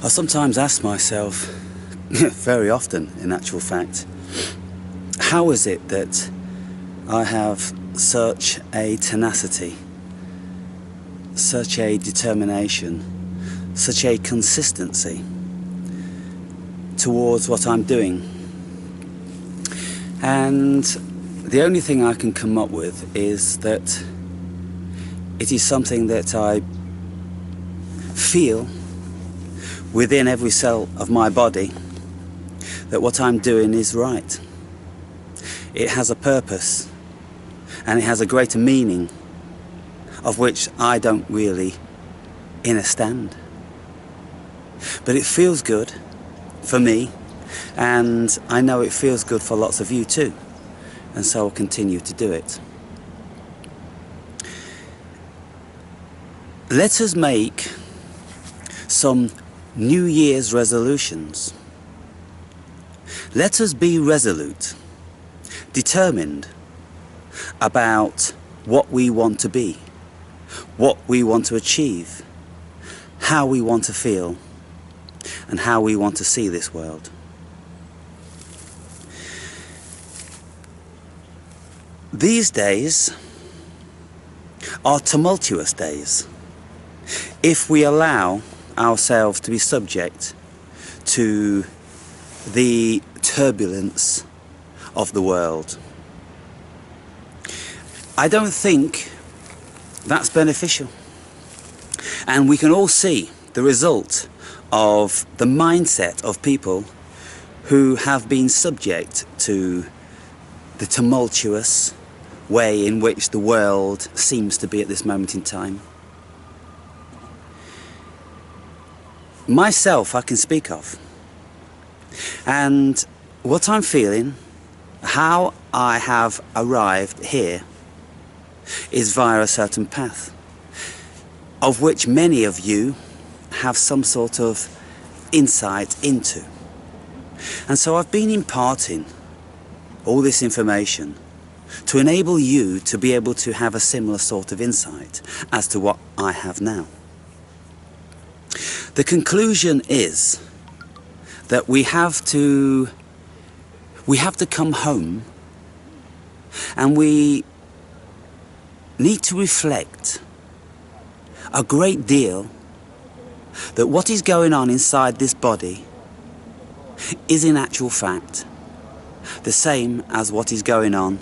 I sometimes ask myself, very often in actual fact, how is it that I have such a tenacity, such a determination, such a consistency towards what I'm doing? And the only thing I can come up with is that it is something that I feel within every cell of my body, that what I'm doing is right. It has a purpose and it has a greater meaning of which I don't really understand. But it feels good for me, and I know it feels good for lots of you too, and so I'll continue to do it. Let us make some New Year's resolutions. Let us be resolute, determined about what we want to be, what we want to achieve, how we want to feel, and how we want to see this world. These days are tumultuous days if we allow ourselves to be subject to the turbulence of the world. I don't think that's beneficial, and we can all see the result of the mindset of people who have been subject to the tumultuous way in which the world seems to be at this moment in time. Myself, I can speak of, and what I'm feeling, how I have arrived here, is via a certain path, of which many of you have some sort of insight into. And so I've been imparting all this information to enable you to be able to have a similar sort of insight as to what I have now. The conclusion is that we have to come home, and we need to reflect a great deal that what is going on inside this body is in actual fact the same as what is going on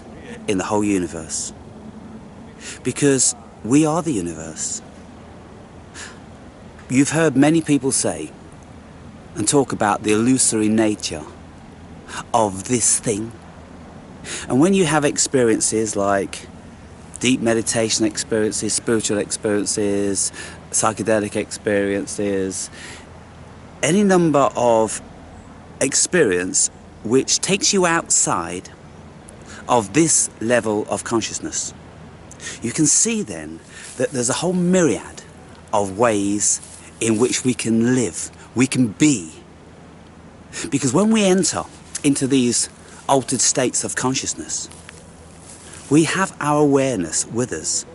in the whole universe. Because we are the universe. You've heard many people say and talk about the illusory nature of this thing. And when you have experiences like deep meditation experiences, spiritual experiences, psychedelic experiences, any number of experience which takes you outside of this level of consciousness, you can see then that there's a whole myriad of ways in which we can live, we can be. Because when we enter into these altered states of consciousness, we have our awareness with us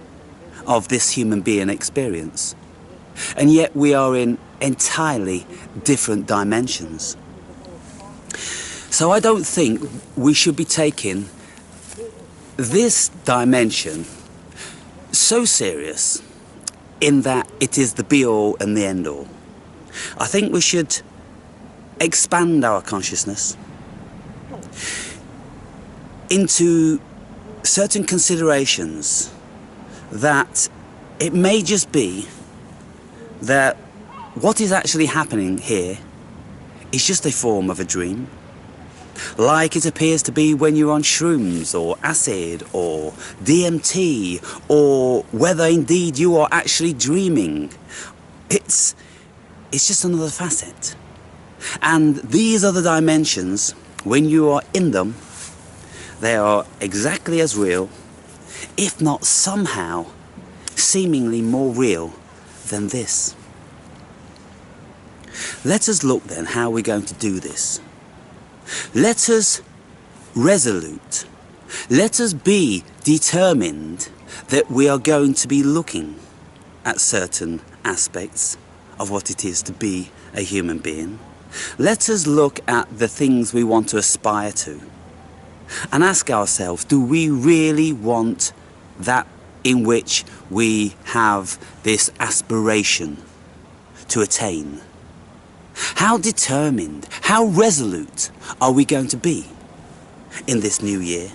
of this human being experience. And yet we are in entirely different dimensions. So I don't think we should be taking this dimension so serious in that it is the be-all and the end-all. I think we should expand our consciousness into certain considerations that it may just be that what is actually happening here is just a form of a dream, like it appears to be when you're on shrooms or acid or DMT, or whether indeed you are actually dreaming. It's just another facet. And these other dimensions, when you are in them, they are exactly as real, if not somehow seemingly more real than this. Let us look then how we're going to do this. Let us resolute, let us be determined that we are going to be looking at certain aspects of what it is to be a human being. Let us look at the things we want to aspire to and ask ourselves, do we really want that in which we have this aspiration to attain? How determined, how resolute are we going to be in this new year?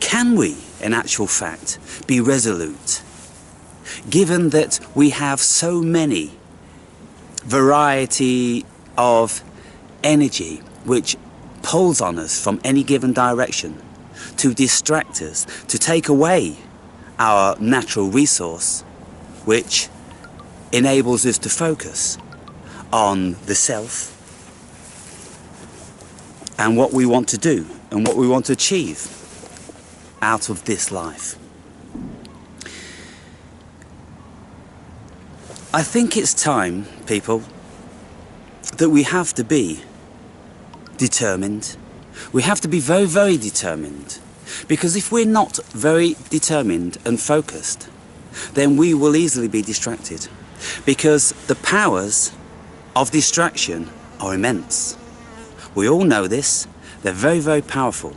Can we, in actual fact, be resolute, given that we have so many variety of energy which pulls on us from any given direction to distract us, to take away our natural resource, which enables us to focus on the self and what we want to do and what we want to achieve out of this life. I think it's time, people, that we have to be determined. We have to be very, very determined. Because if we're not very determined and focused, then we will easily be distracted. Because the powers of distraction are immense. We all know this. They're very, very powerful.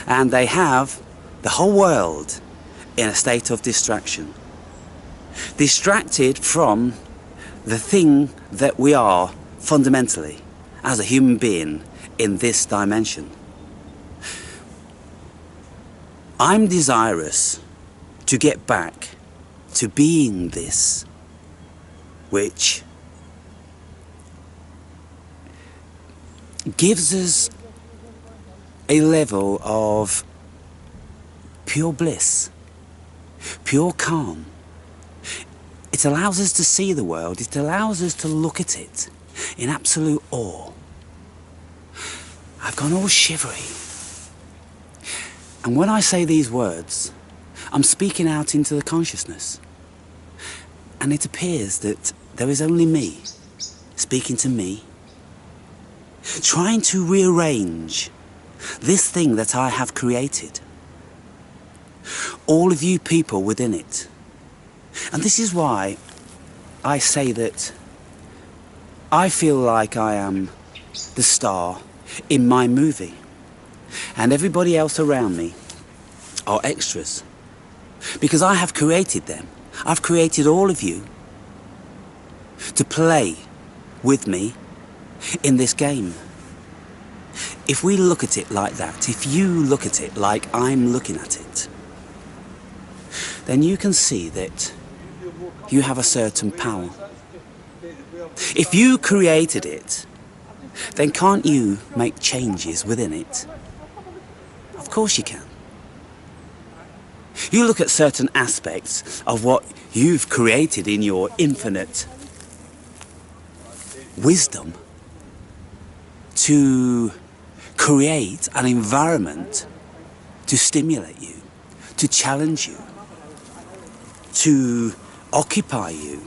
And they have the whole world in a state of distraction. Distracted from the thing that we are fundamentally as a human being in this dimension. I'm desirous to get back to being this, which gives us a level of pure bliss, pure calm. It allows us to see the world, it allows us to look at it in absolute awe. I've gone all shivery. And when I say these words, I'm speaking out into the consciousness. And it appears that there is only me, speaking to me, trying to rearrange this thing that I have created. All of you people within it. And this is why I say that I feel like I am the star in my movie. And everybody else around me are extras. Because I have created them. I've created all of you to play with me in this game. If we look at it like that, if you look at it like I'm looking at it, then you can see that you have a certain power. If you created it, then can't you make changes within it? Of course you can. You look at certain aspects of what you've created in your infinite wisdom to create an environment to stimulate you, to challenge you, to occupy you,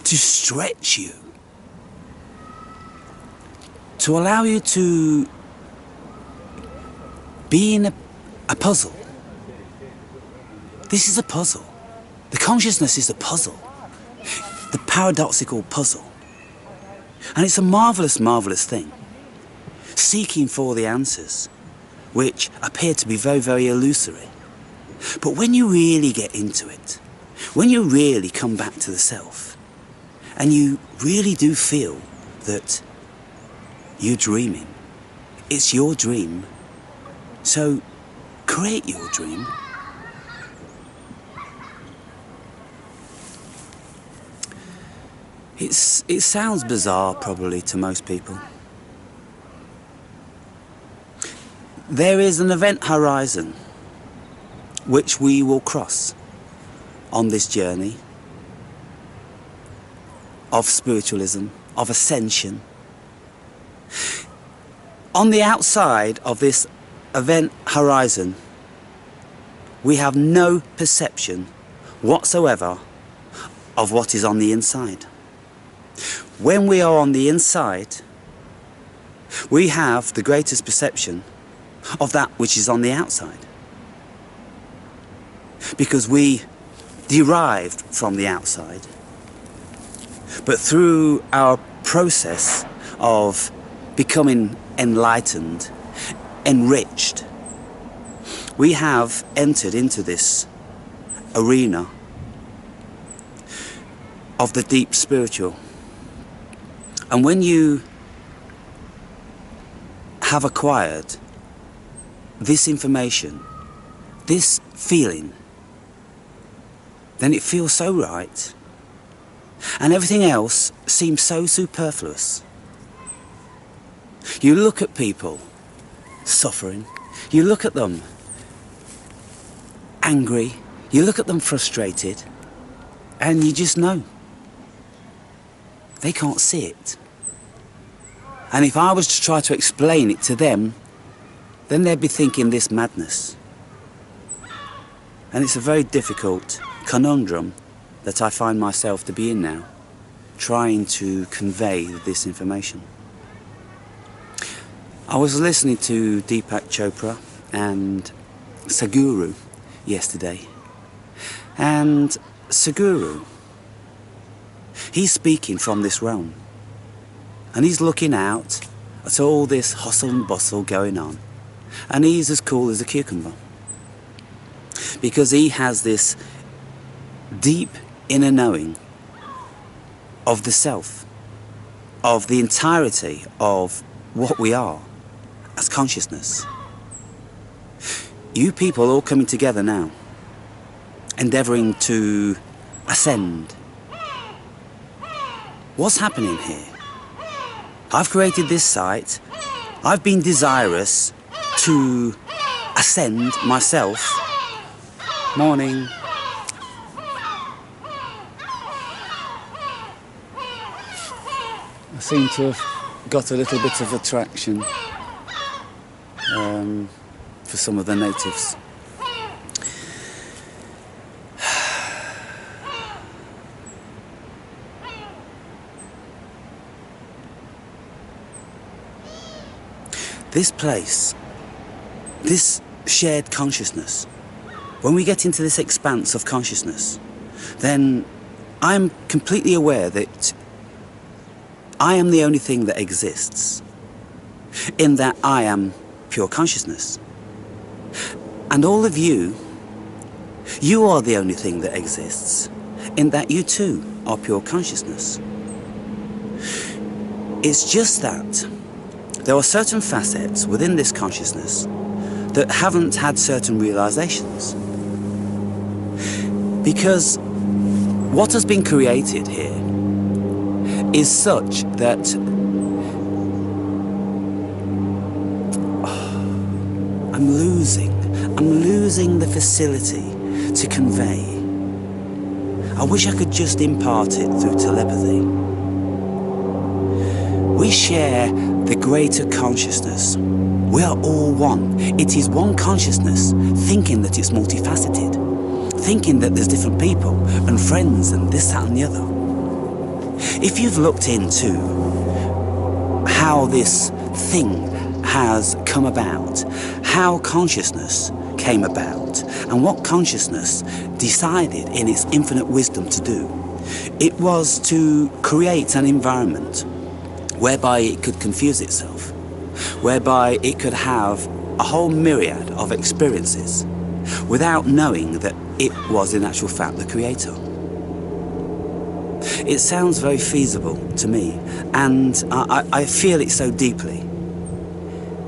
to stretch you, to allow you to be in a puzzle. This is a puzzle. The consciousness is a puzzle. The paradoxical puzzle. And it's a marvellous, marvellous thing. Seeking for the answers, which appear to be very, very illusory. But when you really get into it, when you really come back to the self, and you really do feel that you're dreaming, it's your dream, so create your dream. It sounds bizarre probably to most people. There is an event horizon which we will cross on this journey of spiritualism, of ascension. On the outside of this event horizon, we have no perception whatsoever of what is on the inside. When we are on the inside, we have the greatest perception of that which is on the outside. Because we derived from the outside But through our process of becoming enlightened, enriched, we have entered into this arena of the deep spiritual. And when you have acquired this information, this feeling, then it feels so right, and everything else seems so superfluous. You look at people suffering, you look at them angry, you look at them frustrated, and you just know they can't see it. And if I was to try to explain it to them, then they'd be thinking this madness. And it's a very difficult conundrum that I find myself to be in now, trying to convey this information. I was listening to Deepak Chopra and Sadhguru yesterday, and Sadhguru, he's speaking from this realm, and he's looking out at all this hustle and bustle going on, and he's as cool as a cucumber, because he has this deep inner knowing of the self, of the entirety of what we are as consciousness. You people all coming together now, endeavouring to ascend. What's happening here? I've created this site. I've been desirous to ascend myself. Morning. I seem to have got a little bit of attraction for some of the natives. This place, this shared consciousness, when we get into this expanse of consciousness, then I'm completely aware that I am the only thing that exists, in that I am pure consciousness. And all of you, you are the only thing that exists, in that you too are pure consciousness. It's just that there are certain facets within this consciousness that haven't had certain realizations. Because what has been created here is such that I'm losing the facility to convey. I wish I could just impart it through telepathy. We share the greater consciousness. We are all one. It is one consciousness, thinking that it's multifaceted, thinking that there's different people and friends and this, that and the other. If you've looked into how this thing has come about, how consciousness came about, and what consciousness decided in its infinite wisdom to do, it was to create an environment whereby it could confuse itself, whereby it could have a whole myriad of experiences without knowing that it was in actual fact the creator. It sounds very feasible to me, and I feel it so deeply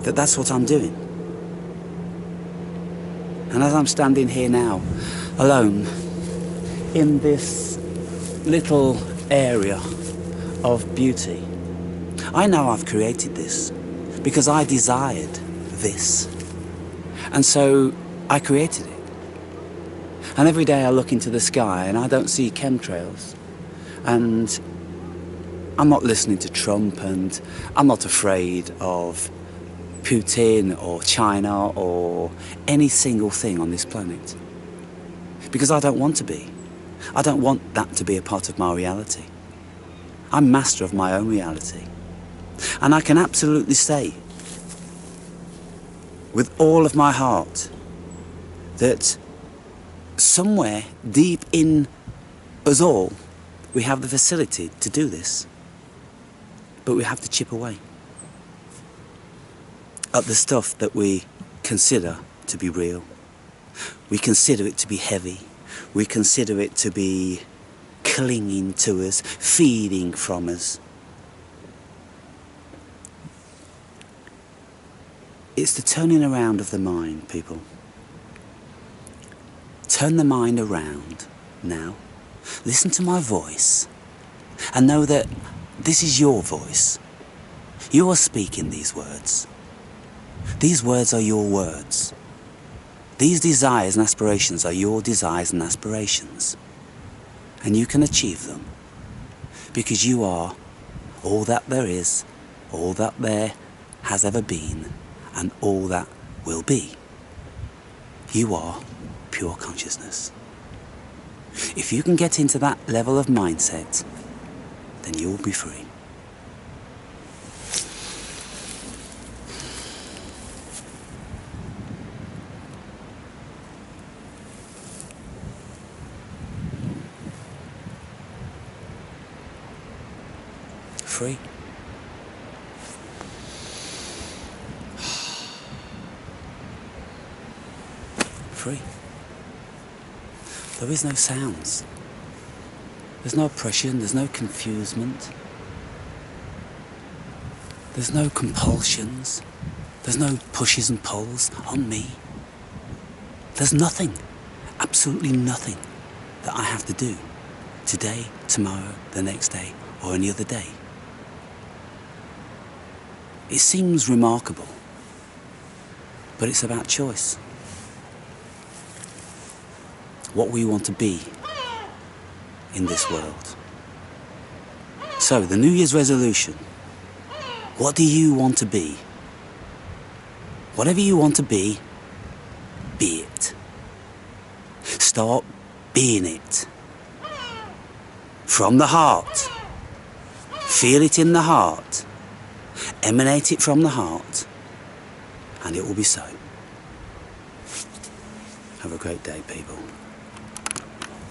that that's what I'm doing. And as I'm standing here now, alone, in this little area of beauty, I know I've created this because I desired this. And so I created it. And every day I look into the sky and I don't see chemtrails. And I'm not listening to Trump, and I'm not afraid of Putin or China or any single thing on this planet. Because I don't want to be. I don't want that to be a part of my reality. I'm master of my own reality. And I can absolutely say, with all of my heart, that somewhere deep in us all, We have the facility to do this, but we have to chip away at the stuff that we consider to be real. We consider it to be heavy. We consider it to be clinging to us, feeding from us. It's the turning around of the mind, people. Turn the mind around now. Listen to my voice and know that this is your voice. You are speaking these words. These words are your words. These desires and aspirations are your desires and aspirations. And you can achieve them because you are all that there is, all that there has ever been, and all that will be. You are pure consciousness. If you can get into that level of mindset, then you will be free. Free. Free. There is no sounds. There's no oppression, there's no confusement. There's no compulsions. There's no pushes and pulls on me. There's nothing, absolutely nothing that I have to do today, tomorrow, the next day, or any other day. It seems remarkable, but it's about choice. What we want to be in this world. So, the New Year's resolution. What do you want to be? Whatever you want to be it. Start being it. From the heart. Feel it in the heart. Emanate it from the heart. And it will be so. Have a great day, people.